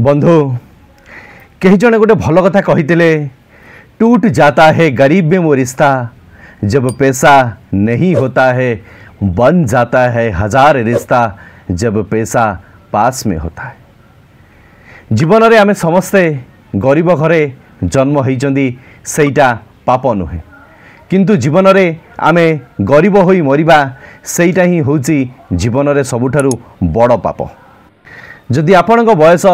बंधु कहीं जने गोटे भल कथा कही टूट जाता है गरीब में वो रिश्ता जब पैसा नहीं होता है बन जाता है हजार रिश्ता जब पैसा पास में होता है। जीवन रे आमे समस्ते गरीब घरे जन्म होइचंदी सेटा पाप नुहे किंतु जीवन रे आमे गरीब होई मरिबा सेटा ही होची जीवन रे सबुठारु बड़ पाप। जदि आपनक बयस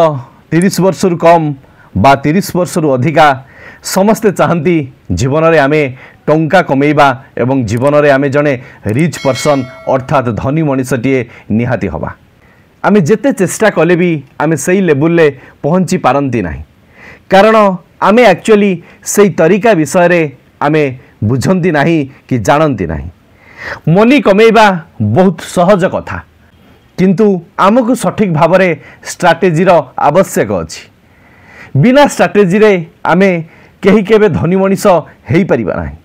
30 वर्ष रु कम बा 30 वर्ष रु अधिका समस्ते चाहती जीवन रे आमे टंका कमेइबा एवं जीवन रे आमे जने रिच पर्सन अर्थात धनी मनीषटीए निहाती हवा। आमे जेते चेष्टा कले भी आमे सही लेवल ले पहुंची पारंती नहीं कारण आमे एक्चुअली सही तरीका विषय रे आमे बुझंती नहीं कि जानती नहीं। मनी कमेइबा बहुत सहज कथा किंतु आमको सठिक भाव में स्ट्राटेजीर आवश्यक अछि। बिना स्ट्राटेजी रे आमे कहीं केबे धनी मनीष हेई परिबा नाही।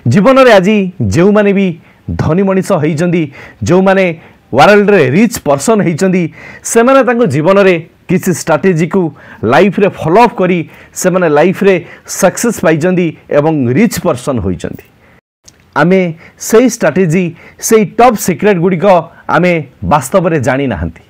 जीवन रे आज जो माने भी धनी मनीष होइचंदी जो माने वर्ल्ड रे रिच पर्सन होइचंदी से माने तांको जीवन रे किसी स्ट्राटेजी को लाइफ रे फॉलो अप करी से माने लाइफ रे सक्सेस पाइचंदी एवं रिच पर्सन होइचंदी। आमे सही स्ट्राटेजी सही टॉप सीक्रेट गुडी को आमे वास्तव रे जानी नाहंती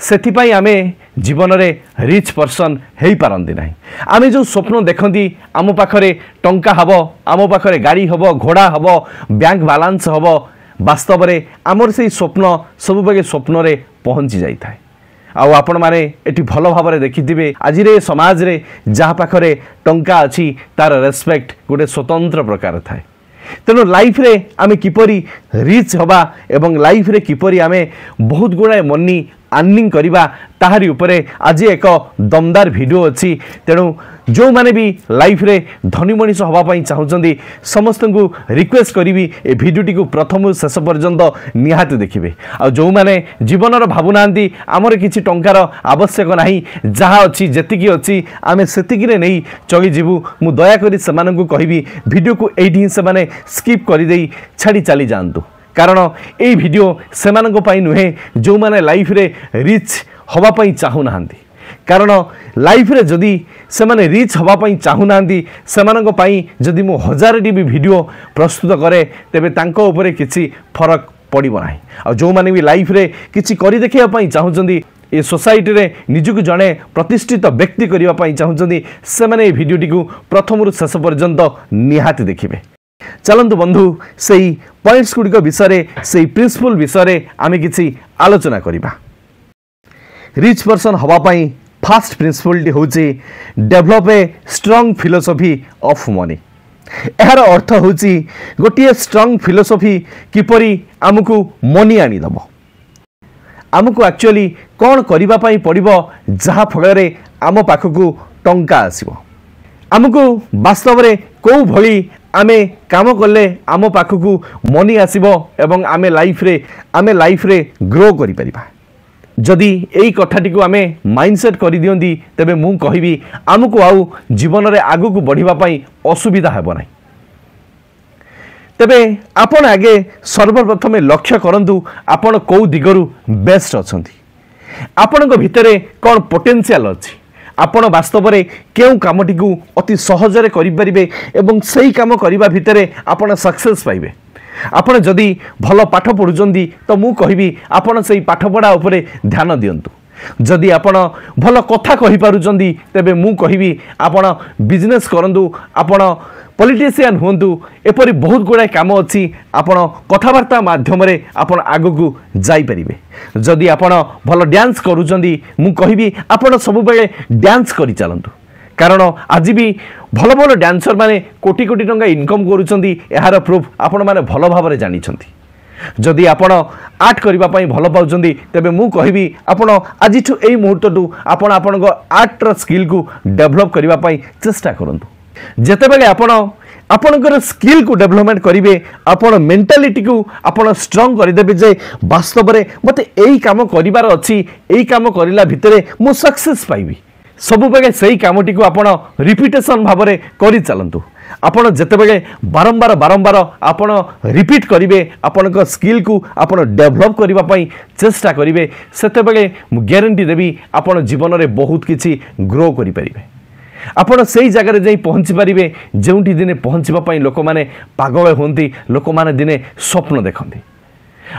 सेथिपाई आमे जीवन रे रिच पर्सन हेई पारंती नाही। आमे जो स्वप्न देखंती आमो पाखरे टंका हबो आमो पाखरे गाड़ी हबो घोड़ा हबो बैंक बैलेंस हबो वास्तव रे आमर सही स्वप्न सब बगे स्वप्न रे पहुंची जाई थाए। आउ आपण माने एटी भलो भाव रे देखिथिबे आज रे समाज रे जहा पाखरे टंका अछि तार रेस्पेक्ट गोटे स्वतंत्र प्रकार थाए। तेणु लाइफ रे आमे किपरि रिच हबा एवं लाइफ रे किपरि आमे बहुत गुड़ाए मनी अर्निंग करिबा ताहारी उपरे आज एक दमदार वीडियो अछि। तेणु जो माने भी लाइफ रे धनी मनीष हवा पई चाहुचंदी समस्त को रिक्वेस्ट करिवि ए वीडियोटी को प्रथम शेष पर्यंत निहाती देखिबे। आ जो माने जीवन रो भाबुनांती हमर किछि टंकार आवश्यक नाही जहा अछि जेतिकी अछि आमे सेतिकी रे नै चली जिवु मु दया करी सेमानन को कहिबि वीडियो को एठी से माने स्किप करि देई छाडी चली जांतु कारण ए वीडियो सेमानन को पई नुहे जो माने लाइफ रे रिच हवा पई चाहु नाहंती कारण लाइफ रे जदि से माने रिच हवा पई चाहु नाहंती सेमानन को पई जदि मु 1000 टी भी वीडियो प्रस्तुत करे तेबे तांको ऊपर किछि फरक पड़िबो नाही। आ जो माने भी लाइफ रे किछि करि देखिया पई चाहुचंदी ए सोसाइटी रे निजुक जणे प्रतिष्ठित व्यक्ति करिवा पई चाहुचंदी से माने ए वीडियोटी को प्रथम रु शेष पर्यंत निहाती देखिबे। चलंतु बंधु सेही पॉइंट्स गुडिक विषय से प्रिंसिपल विषय आमे किछि आलोचना करिबा। रिच पर्सन हवा पई फर्स्ट प्रिंसिपल होची develop a strong philosophy of money. यार अर्थ होची गोटे स्ट्रांग फिलोसफी किपरि आमको मनी आनी दबो आमको एक्चुअली कौन करिबा पई पड़िबो जहा फल रे आम पाखकू टंका आसीबो आमको वास्तव रे को भली आमे काम कले आम पाखकू मनी आसीबो एवं आमे लाइफ रे ग्रो करि परिबा। जदि एई कथाटी को आमे माइंडसेट करि दियंदी तबे मु कहिबी आमको आउ जीवन रे आगु को बढ़िबा पई असुविधा हेबो नाही। तबे आपण आगे सर्वप्रथमे लक्ष्य करंतु आपण को दिगरु बेस्ट अछंती आपणक भितरे कोन पोटेंशियल अछि आपण वास्तव रे केउ कामटी को अति सहज रे करि परिबे एवं सही काम करिबा भितरे आपण सक्सेस पाइबे। आपण जदि भल पाठ पढुचंदी तो मु कहिबी आपण सही पाठ पढ़ा उपरे ध्यान दियंतु। जदि आपण भल कथा कहि पारुचंदी तबे मु कहिबी आपण बिजनेस करंतु आपण पॉलिटिशियन होंतु एपरि बहुत गुड़ा काम अच्छी आपण कथबार्ता माध्यम रे आपण आगकू जाई परिबे। जदि आपण भल डांस करूचंदी मु कहिबी आपण सब बेले डांस करि चलंतु कारण आज भी भल भल डांसर माने कोटी कोटी टंका इनकम करूचंदी एहार प्रूफ आपण माने भल भाव रे जानिछंती। जदि आपण आर्ट करिबा पई भल पाउचंदी तबे मु कहिबी आपण आजिठु एई मुहूर्तटु आपण आपनक आर्ट र स्किल को डेवलप करिबा पई चेष्टा करंतु। जेते बेले आपण आपनकर स्किल को डेवलपमेंट करिवे आपण मेंटालिटी को आपण स्ट्रांग करि देबे जे वास्तव रे मते एई काम करिवार अछि एई काम करिला भितरे मु सक्सेस पाइबी सब बेले सही कामटी को आपण रिपीटेशन भाव रे करि चलंतु। आपण जेतेबेले बारंबार बारंबार आपण रिपीट करिवे आपनक स्किल को आपण डेवलप करिवा पई चेष्टा करिवे सेतेबेले मु ग्यारंटी देबी आपण जीवन रे बहुत किछि ग्रो करि परिबे आपण सेही जगह रे जाई पहुंची परिबे जेउठी दिने पहुंचीबा पई लोक माने पागल होंती लोक माने दिने स्वप्न देखंती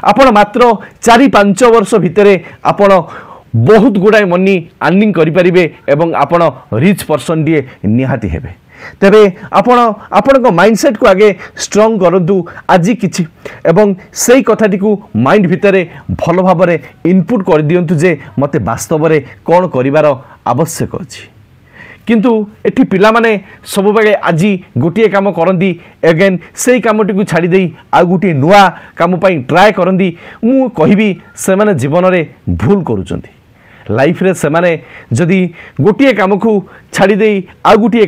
आपण मात्र 4-5 वर्ष भितरे आपण बहुत गुडाय मनी अर्निंग करि परिबे एवं आपण रिच पर्सन दिए निहाती हेबे तेबे आपण माइंडसेट को आगे स्ट्रांग करंतु आज किछि एवं सेही कथाटी को माइंड भितरे भल भाबरे इनपुट कर दियंतु जे मते वास्तव रे कोन करिवार आवश्यक अछि किंतु एठी पिला माने सब बेले आज गोटे काम करंदी अगेन सेही कामटी को छाड़ी देई आ गोटे नुआ काम पई ट्राई करंदी मु कहिबी से माने जीवन रे भूल करूचंती लाइफ रे से माने जदी गोटे काम को छाड़ी देई आ गोटे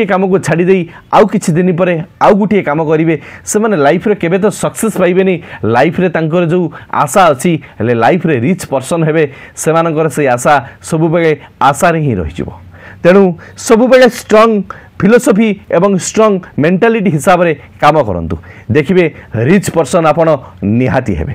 काम को छाड़ी देई आउ किछि दिन परे आउ गोटे काम करिवे से माने लाइफ रे केबे तो सक्सेस पाइबेनी लाइफ रे तांकर जो आशा अछि ले लाइफ रे रिच पर्सन हेबे से मानकर से आशा सब बेले आशा रे ही रहि जिवो तेणु सब बेले स्ट्रांग फिलोसफी एवं स्ट्रांग मेंटालिटी हिसाब रे काम करंतु देखिबे रिच पर्सन आपण निहाती हेबे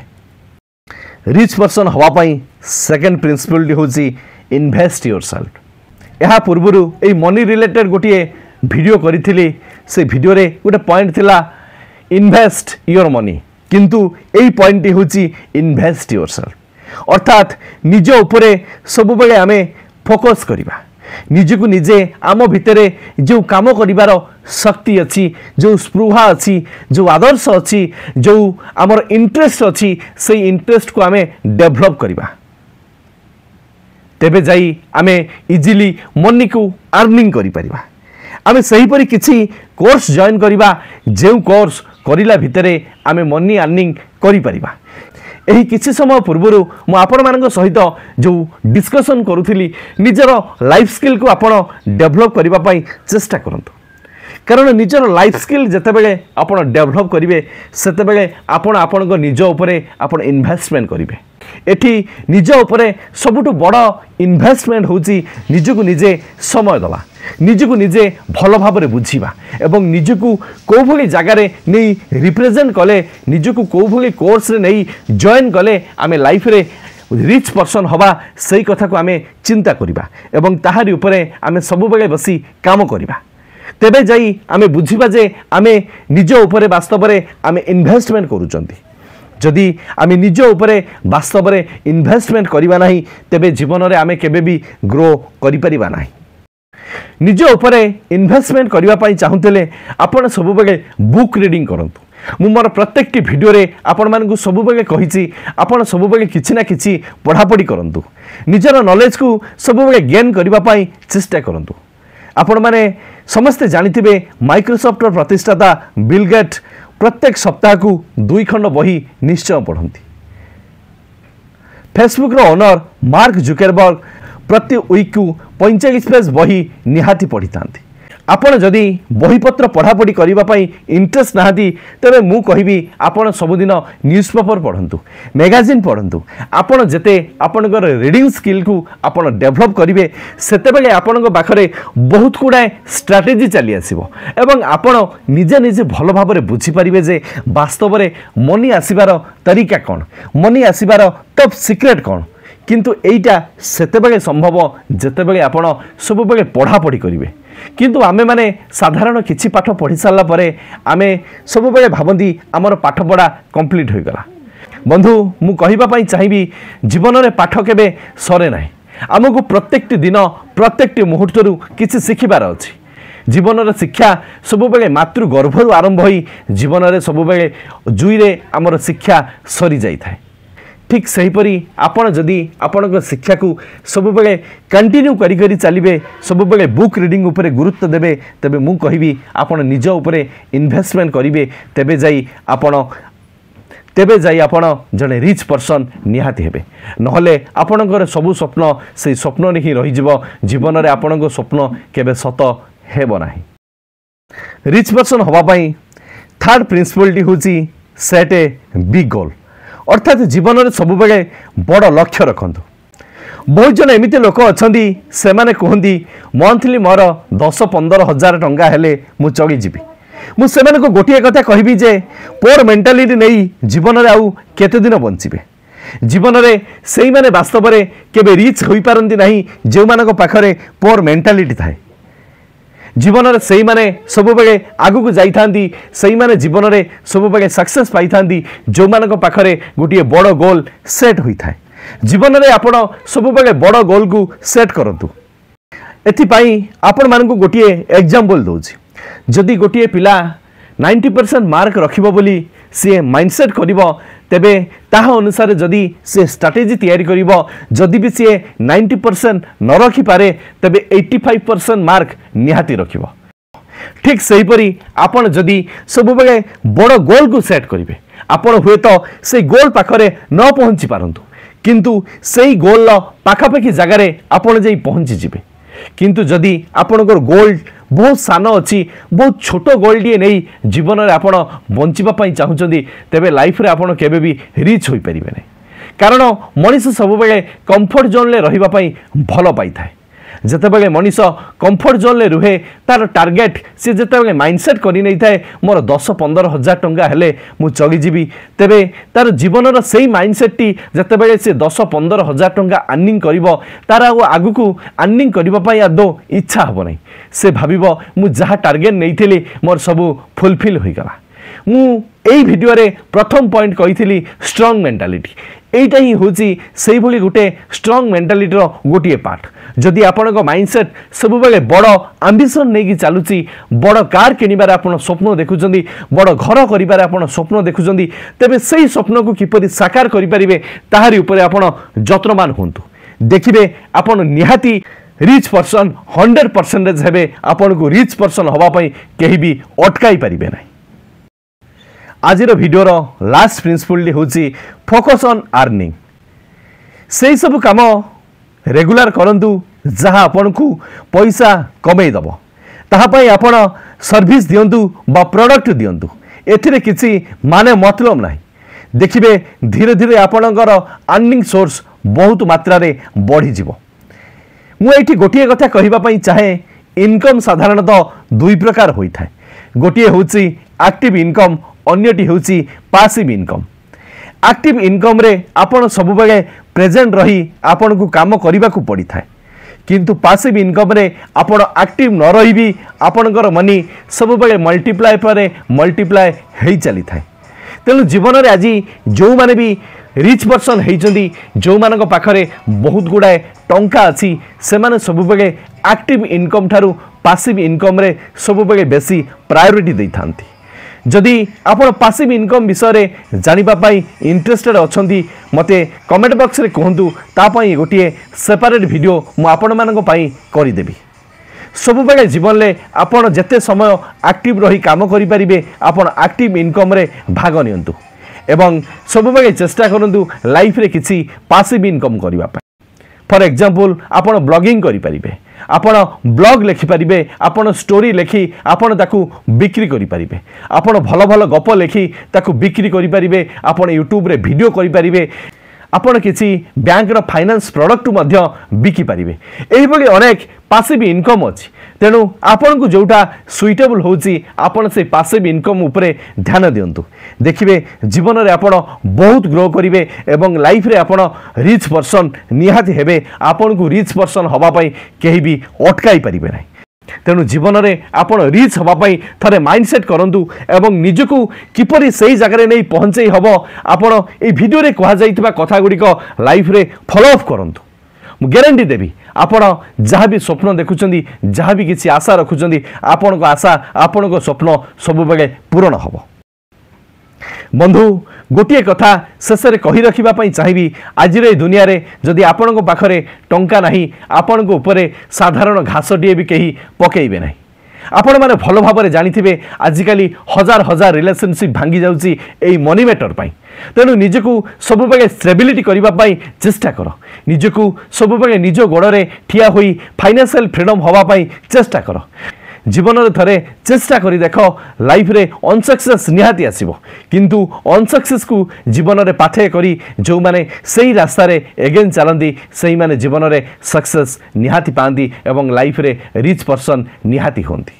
रिच पर्सन हवा पाई सेकेंड प्रिंसिपल टी होची इन्वेस्ट योरसेल्फ यह पूर्वरु ए मनी रिलेटेड गोटे वीडियो करिथिली से वीडियो रे गोटे पॉइंट थिला इन्वेस्ट योर मनी किंतु एई पॉइंट टी होची इन्वेस्ट योरसेल्फ अर्थात निज उपरे सब बेले आमे फोकस करिबा निजको निजे आम भितरे जो काम करिवार शक्ति अच्छी जो स्पृहा अच्छी जो आदर्श अच्छी जो आमर इंटरेस्ट अच्छी से इंटरेस्ट को आमे डेवलप करिबा तेबे जाई आमे इजीली मनी को अर्निंग करि परिबा आमे सही परी किछि कोर्स जॉइन करिबा जे कोर्स करिला भितरे आमे मनी अर्निंग करि परिबा एही किछि समय पूर्वरु मु आपण मानक सहित जो डिस्कशन करूथिली निजर लाइफ स्किल को आपण डेवलप करिबा पई चेष्टा करंतु कारण निजर लाइफ स्किल जते बेले आपण डेवलप करिवे सेते बेले आपण आपनको निज उपरे आपण इन्वेस्टमेंट करिवे एठी निज उपरे सबुटु बड़ इन्वेस्टमेंट होची निजको निजे समय दला निजको निजे भल भाबरे बुझीबा एवं निजको को भली जगह रे नै रिप्रेजेंट कले निजको को भली कोर्स रे नै जॉइन कले आमे लाइफ रे रिच पर्सन हवा सही कथा को आमे चिंता करिबा एवं ताहारी उपरे आमे सब बेले बसी काम करिबा तेबे जाई आमे बुझीबा जे आमे निज उपरे वास्तव रे आमे इन्वेस्टमेंट करूचंती जदि आमे निज उपरे वास्तव रे इन्वेस्टमेंट करिबा नाही तेबे जीवन रे आमे केबे भी ग्रो करि परिबा नाही निज उपरे इन्वेस्टमेंट करिबा पई चाहुतले आपण सब बेले बुक रीडिंग करंतु मु मोर प्रत्येक वीडियो रे आपण मानकु सब बेले कहिछि आपण सब बेले किछि ना किछि पढ़ा पढ़ी करंतु निजर नॉलेज को सब बेले गेन करिबा पई चेष्टा करंतु आपण माने समस्त जानिथिबे माइक्रोसॉफ्ट प्रतिष्ठाता बिल गेट प्रत्येक सप्ताह को 2 खंड बही निश्चय पढ़ती फेसबुक रो ओनर मार्क जुकरबर्ग प्रति वीक को 45 पेज बही निहाती पढ़ी था आपण जदि बहीपत्र पढ़ापढ़ी करने इंटरेस्ट नहांती तेरे मु कहिबी आपण सबुदिन न्यूज़पेपर पढ़ंतु मैगजीन पढ़ंतु आपण जेते आपणकर रीडिंग स्किल को आपण डेवलप करिवे सेते बेले आपणक पाखरे बहुत गुडा स्ट्रैटेजी चली आसीबो एवं आपण निजे निजे भल भाबरे बुझी परिबे जे वास्तव रे मनी आसीबार तरीका कोन मनी आसीबार टॉप सीक्रेट कोन किंतु एइटा सेते बेले संभव जेते बेले आपण सब बेले पढ़ापढ़ी करिवे किंतु आमे माने साधारण किछि पाठ पढ़ी सारला परे आमे सब बेले भाबंती हमर पाठ पढ़ा कंप्लीट होई गला बंधु मु कहिबा पई चाहिबी जीवन रे पाठ केबे सरे नाही हमकु प्रत्येक दिन प्रत्येक मुहूर्तरु किछि सिखिबार अछि जीवन रे शिक्षा सब बेले मातृ गर्भरु आरंभ होई जीवन रे सब बेले जुई रे हमर शिक्षा सरी जाई थाए ठीक सेहीपरी आपण जदि आपण शिक्षा को सब बेले कंटिन्यू करी करी चलिए सब बेले बुक रीडिंग उपरे गुरुत्व देबे तबे मु कहिबी आपण निज उपरे इन्वेस्टमेंट करिवे तेबे जाई आपण जने रिच पर्सन निहाती हेबे नहले आपणकर सबु स्वप्न से स्वप्न रे ही रही जीवो जीवन रे आपणको स्वप्न केबे सत हेबो नाही रिच पर्सन हवा पई थर्ड प्रिंसिपल टी होची सेट ए बिग गोल अर्थात जीवन में सब बेले बड़ लक्ष्य रखंतु बहुत जन एमती लोक अच्छा से कहती मंथली मोर 10-15 हजार टंका हेले मु चलीजी मुझे गोटे कथा कहबी जे पोर मेंटालिटी नहीं जीवन में आउ केते दिन बंचे जीवन में से मैंने वास्तव में केबे रिच हो पारती नहीं जो मान पाखरे पोर मेंटालिटी थाए जीवन में से मैंने सब बेले आगु को जाई से मैंने जीवन में सब बेले सक्सेस पाई जो मान पाखरे गोटे बड़ गोल सेट होता है जीवन में आपण सब बेले बड़ गोल को सेट करंतु एथिपाई आपण मानकु गोटे एग्जांपल दोछि जदि गोटे पिला 90% मार्क रखिबो बोली सी माइंडसेट करिवो तेबे ताहा अनुसार जदि से स्ट्रैटेजी तैयारी करिवो जदि भी सी 90% न रखि पारे तेबे 85% मार्क निहाती रखिबो ठीक सही परी आपण जदि सब बेले बड़ गोल को सेट करिवे आपण हुए तो से गोल पाखरे न पहुंची पारंतु किंतु सेई गोल पाखापाखि जगार आपण जाई पहुंची जिबे किंतु जदि आपणकर गोल बहुत सान अच्छी बहुत छोट गोल टे नहीं जीवन में आप बंचापी चाहते तेरे लाइफ रे आपड़ केबे भी रिच हो पारे नहीं कारण मनीष सब बेले कंफर्ट जोन रही भल पाई था जितेबाला मनीष कंफर्ट जोन रुहे तार टार्गेट सी जिते माइंडसेट कर नहीं था मोर 10-15 हजार टंका हेले मु चलीजी तेरे तार जीवन से माइंडसेट टी जितेबाला सी 10-15 हजार टंका अर्निंग कर तार आगु को अर्निंग करने आदौ इच्छा हम ना से भाव मु जहाँ टार्गेट नहीं थी मोर सब फुलफिल हो गला मु एई वीडियो रे प्रथम पॉइंट कही स्ट्रांग मेंटालिटी एटा ही होची सेही भली गोटे स्ट्रांग मेंटालिटी रो गोटे पार्ट जदि आपण को माइंडसेट सब बेले बड़ एम्बिशन नहीं कि चलुची बड़ कार किनिबार आपण स्वप्न देखुचंदी बड़ घर करिबार आपण स्वप्न देखुचंदी तेबे सेही स्वप्न को किपरि साकार करि परिबे ताहारी ऊपर आपण यत्नवान होंतु देखिबे आपण निहाती रिच पर्सन 100% हेबे आपण को रिच पर्सन हवा पई केही भी अटकाई परिबे नाही आज वीडियो लास्ट प्रिंसिपल होची फोकस ऑन अर्निंग से सब काम रेगुलर करंतु जहाँ आपन को पैसा कमई दब ताहापाई आपण सर्विस दियंतु बा प्रोडक्ट दियंतु एथिरे किछि माने मतलब नाही देखिबे धीरे धीरे आपणकर अर्निंग सोर्स बहुत मात्रा रे बढ़ी जिवो मु एठी गोटिए कथा कहिबा पई चाहे इनकम साधारणतः दुई प्रकार होई थाए गोटिए होची एक्टिव इनकम अन्यटी होची पासिव इनकम एक्टिव इनकम रे आपण सब बेले प्रेजेंट रही आपण को काम करने को पड़ी थाए किंतु पासिव इनकम रे आपण एक्टिव न रही भी आपणकर मनी सब बेले मल्टीप्लाय पर मल्टीप्लाय हो चली थाए तेणु जीवन में आज जो माने भी रिच पर्सन होती जो मान पाखरे बहुत गुड़ाए टंका अच्छी से माने सब बेले एक्टिव इनकम ठारू पासिव इनकम रे सब बेले बेसी प्रायोरिटी दे थांती जदि आपण पासिव इनकम विषय जानापी इंटरेस्टेड अच्छा मते कमेंट बॉक्स रे कहतु तापाई गोटे सेपरेट वीडियो मु आपण मानक पई करदेवी सब बेले जीवन में आपण जेते समय एक्टिव रही काम करि परिबे आपण एक्टिव इनकम रे भाग नियंतु एवं सब बेले चेष्टा करंतु लाइफ रे किछि पासिव इनकम करिवा पई फॉर एग्जांपल आपण ब्लॉगिंग करि परिबे आपण ब्लॉग लिखि परिबे आपण स्टोरी लिखि आपण ताकू बिक्री करि परिबे आपण भल भल गप लिखि ताकू बिक्री करि परिबे आपण यूट्यूब रे वीडियो करि परिबे आपण किछि बैंक रो फाइनेंस प्रोडक्ट मध्य बिकि परिबे एही भली अनेक पासिव इनकम अछि तेणु आपण को जोटा सुइटेबल होची आपण से पासिव इनकम उपरे ध्यान दियंतु देखिबे जीवन रे आपण बहुत ग्रो करिवे एवं लाइफ रे आपण रिच पर्सन निहाती हेबे आपण को रिच पर्सन हवा पई केही भी अटकाई परिबे नाही तेणु जीवन में आपण रिच हवाई थरे माइंडसेट करंतु एवं निजको किपरि सही जगह नहीं पहुंचे हम आपण ए वीडियो रे कहा जाइतिबा कथा गुड़िक लाइफ रे फॉलो अप करंतु मु गारंटी देवी आपण जहाँ भी स्वप्न देखुचंदी जहाँ भी किसी आशा रखुचंदी आपण को आशा आपण को स्वप्न सब बेले पूरण हम बंधु गोटे कथा शेष में कही रखापी चाहिए आज दुनिया रे जदि आपण को पाखरे टंका नहीं आपण को ऊपर साधारण घासटे भी कहीं पकेबे नहीं आपण माने भल भाव जानी आजिकल हजार हजार रिलेशनशिप भांगी जाउची एई मनी मैटर पाई तेणु निजको सब बेले स्टेबिलिटी करने चेष्टा कर निजको सब बेले निज गोड़े ठिया होई फाइनेंशियल फ्रीडम हवा पाई चेष्टा कर जीवन में थरे चेष्टा करी देख लाइफ रे अनसक्सेस निहाती आसीबो किंतु अनसक्सेस को जीवन में पाथे करी जो माने सही रास्ता रे एगेन चलती सही माने जीवन में सक्सेस निहाती पाती एवं लाइफ रे रिच पर्सन निहाती होती।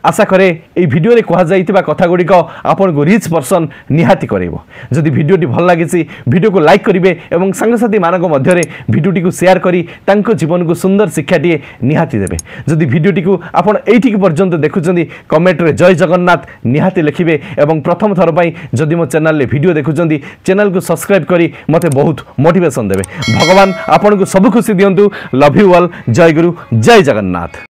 आशा करे ये वीडियो रे कहा जाइतिबा कथा गुड़िक आपन को रिच पर्सन निहाती करेबो। जदि वीडियोटी भल लागिछि वीडियो को लाइक करिवे एवं संगसाथी मानक मध्यरे वीडियोटी को शेयर करी तांको जीवन को सुंदर शिक्षाटी निहाती देबे। जदि वीडियोटी को आपन एठी पर्यंत देखुचंदी कमेंट रे जय जगन्नाथ निहाती लिखिबे एवं प्रथम थर पई जदि मो चैनल रे वीडियो देखुचंदी चैनल को सब्सक्राइब करी मते बहुत मोटिवेशन देबे। भगवान आपन को सब खुशी दियंतु। Love you all. जय गुरु जय जगन्नाथ।